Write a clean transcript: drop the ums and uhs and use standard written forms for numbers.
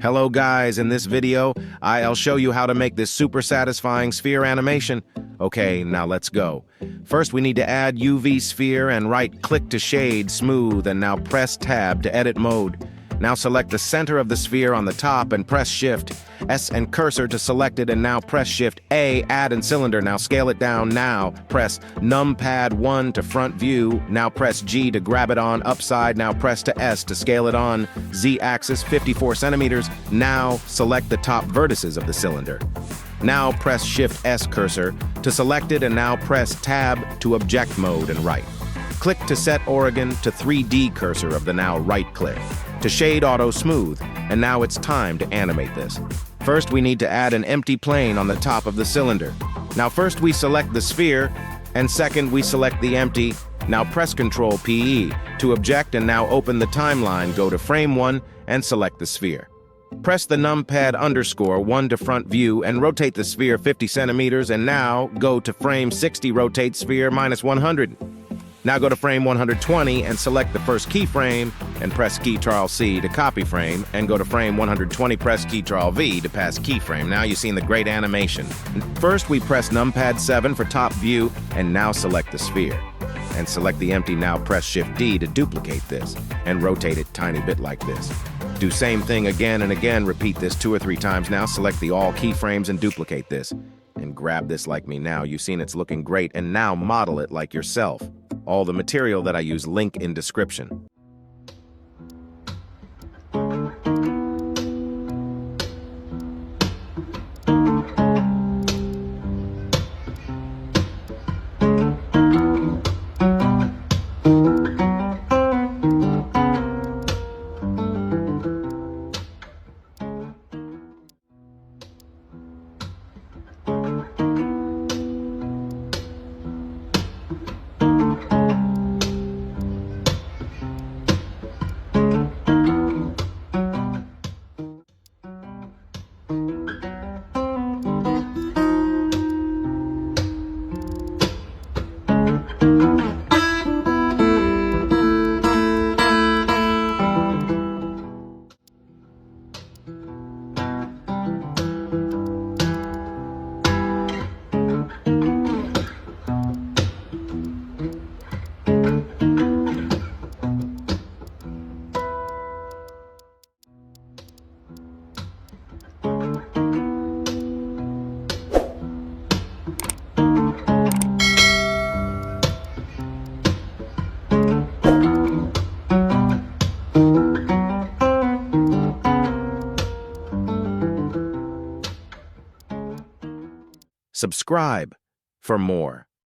Hello guys, in this video, I'll show you how to make this super satisfying sphere animation. Okay, now let's go. First we need to add UV sphere and right-click to shade, smooth, and now press tab to edit mode. Now select the center of the sphere on the top and press Shift S and cursor to select it, and now press Shift A, add in cylinder. Now scale it down. Now press numpad 1 to front view. Now press G to grab it on upside. Now press to S to scale it on Z-axis 54 centimeters. Now select the top vertices of the cylinder. Now press Shift S cursor to select it, and now press Tab to object mode and right. Click to set origin to 3D cursor of the now right click to shade auto smooth, and now it's time to animate this. First we need to add an empty plane on the top of the cylinder. Now first we select the sphere, and second we select the empty. Now press Ctrl PE to object, and now open the timeline, go to frame 1 and select the sphere. Press the numpad _1 to front view and rotate the sphere 50 centimeters, and now go to frame 60, rotate sphere -100. Now go to frame 120 and select the first keyframe and press Ctrl+C to copy frame, and go to frame 120, press Ctrl+V to pass keyframe. Now you've seen the great animation. First we press numpad 7 for top view, and now select the sphere. And select the empty. Now press Shift D to duplicate this and rotate it tiny bit like this. Do same thing again and again, repeat this 2 or 3 times. Now select the all keyframes and duplicate this. And grab this like me. Now you've seen it's looking great, and now model it like yourself. All the material that I use, link in description. Subscribe for more.